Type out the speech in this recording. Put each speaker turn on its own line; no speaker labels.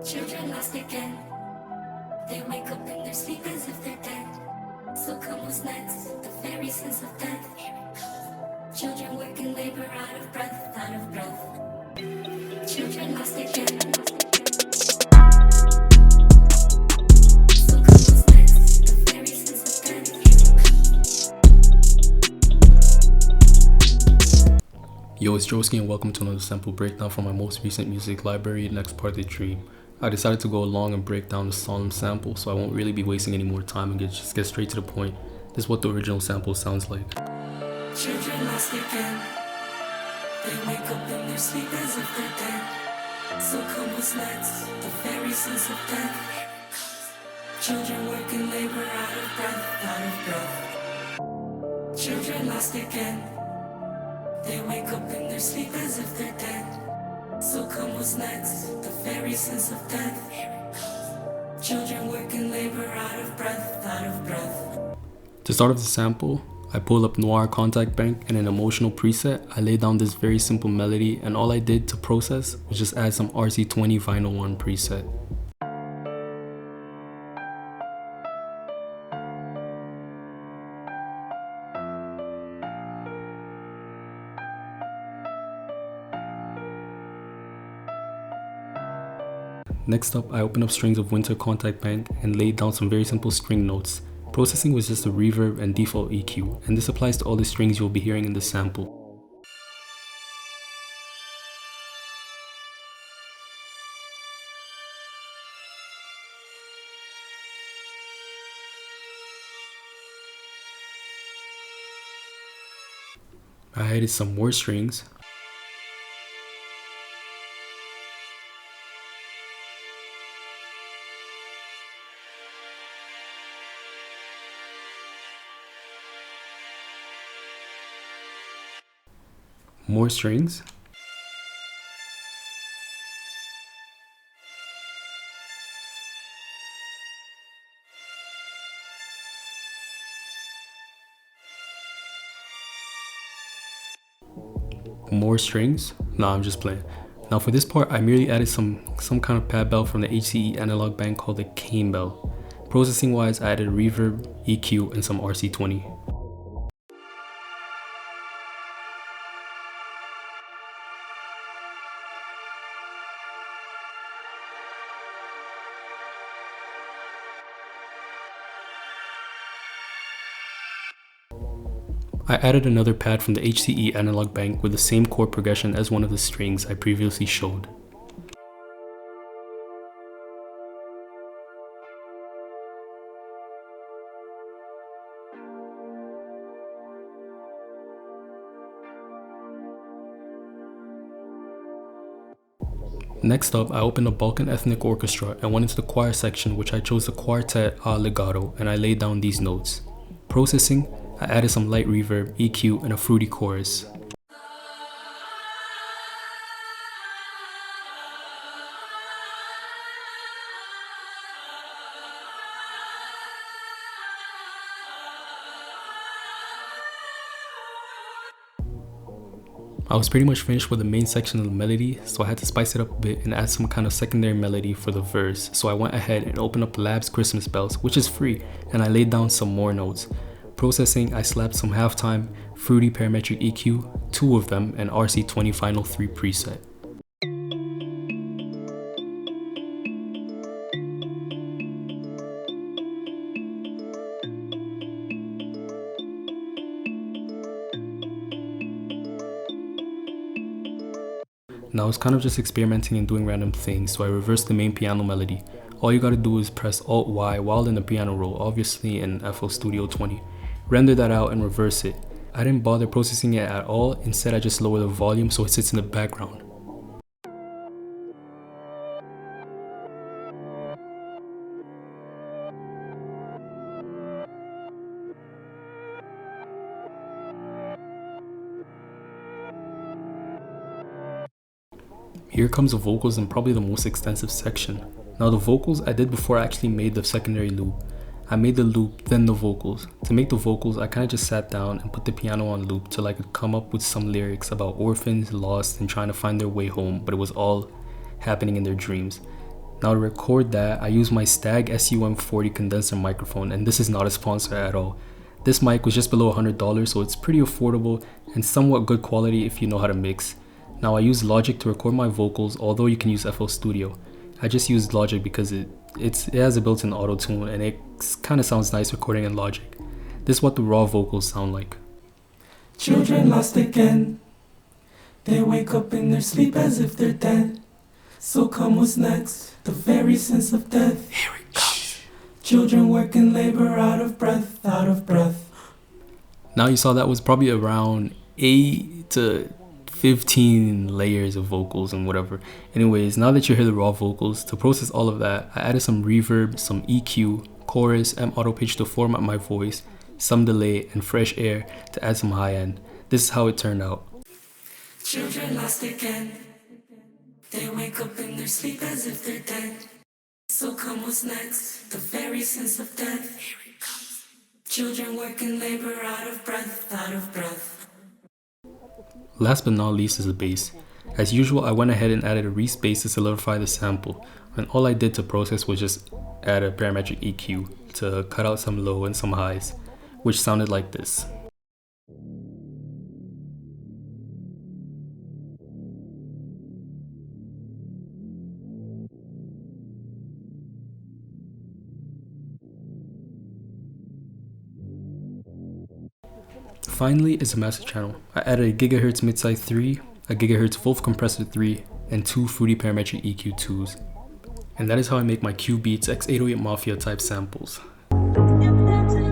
Children lost again. They wake up in their sleep as if they're dead. So come what's next? The very sense of death. Children work in labor out of breath, out of breath. Children lost again. So come what's next? The very sense of death.
Yo, it's Joski and welcome to another sample breakdown from my most recent music library, Next Part of the Dream. I decided to go along and break down the solemn sample, so I won't really be wasting any more time and just get straight to the point. This is what the original sample sounds like.
Children lost again. They wake up in their sleep as if they're dead. So come what's next? The very sense of death. Children work in labor out of breath, out of breath. Children lost again. They wake up in their sleep as if they're dead. So come what's next? The very sense of death. Children work in labor out of breath, out of breath.
To start off the sample, I pulled up Noir Contact Bank and an emotional preset. I laid down this very simple melody, and all I did to process was just add some RC20 Vinyl 1 preset. Next up, I opened up strings of Winter Contact Bank and laid down some very simple string notes. Processing was just a reverb and default EQ, and this applies to all the strings you'll be hearing in the sample. I added some more strings. More strings. More strings. Nah, I'm just playing. Now for this part, I merely added some kind of pad bell from the HCE analog bank called the Cane Bell. Processing wise, I added reverb, EQ, and some RC20. I added another pad from the HCE analog bank with the same chord progression as one of the strings I previously showed. Next up, I opened a Balkan ethnic orchestra and went into the choir section, which I chose the quartet a legato, and I laid down these notes. Processing, I added some light reverb, EQ, and a fruity chorus. I was pretty much finished with the main section of the melody, so I had to spice it up a bit and add some kind of secondary melody for the verse. So I went ahead and opened up Lab's Christmas Bells, which is free, and I laid down some more notes. Processing, I slapped some halftime, fruity parametric EQ, 2 of them, and RC20 Final 3 preset. Now it's kind of just experimenting and doing random things, so I reversed the main piano melody. All you gotta do is press Alt-Y while in the piano roll, obviously in FL Studio 20. Render that out and reverse it. I didn't bother processing it at all, instead I just lower the volume so it sits in the background. Here comes the vocals and probably the most extensive section. Now the vocals I did before I actually made the secondary loop. I made the loop, then the vocals. To make the vocals, I kind of just sat down and put the piano on loop till I could come up with some lyrics about orphans, lost, and trying to find their way home, but it was all happening in their dreams. Now to record that, I use my Stag SUM40 condenser microphone, and this is not a sponsor at all. This mic was just below $100, so it's pretty affordable and somewhat good quality if you know how to mix. Now I use Logic to record my vocals, although you can use FL Studio. I just used Logic because it has a built-in auto-tune and it kind of sounds nice recording in Logic. This is what the raw vocals sound like.
Children lost again. They wake up in their sleep as if they're dead. So come what's next? The very sense of death.
Here it comes.
Children work in labor out of breath, out of breath.
Now you saw that was probably around 8 to 15 layers of vocals and whatever. Anyways, now that you hear the raw vocals, to process all of that, I added some reverb, some EQ, chorus, and auto pitch to format my voice, some delay, and fresh air to add some high end. This is how it turned out.
Children lost again. They wake up in their sleep as if they're dead. So come what's next? The very sense of death. Here it comes. Children work in labor out of breath, out of breath.
Last but not least is the bass. As usual, I went ahead and added a Reese bass to solidify the sample, and all I did to process was just add a parametric EQ to cut out some low and some highs, which sounded like this. Finally is the master channel. I added a GHz mid-side 3, a GHz full compressor 3, and 2 fruity parametric EQ2s. And that is how I make my Cubeatz X808Mafia type samples.
Yep, that's it.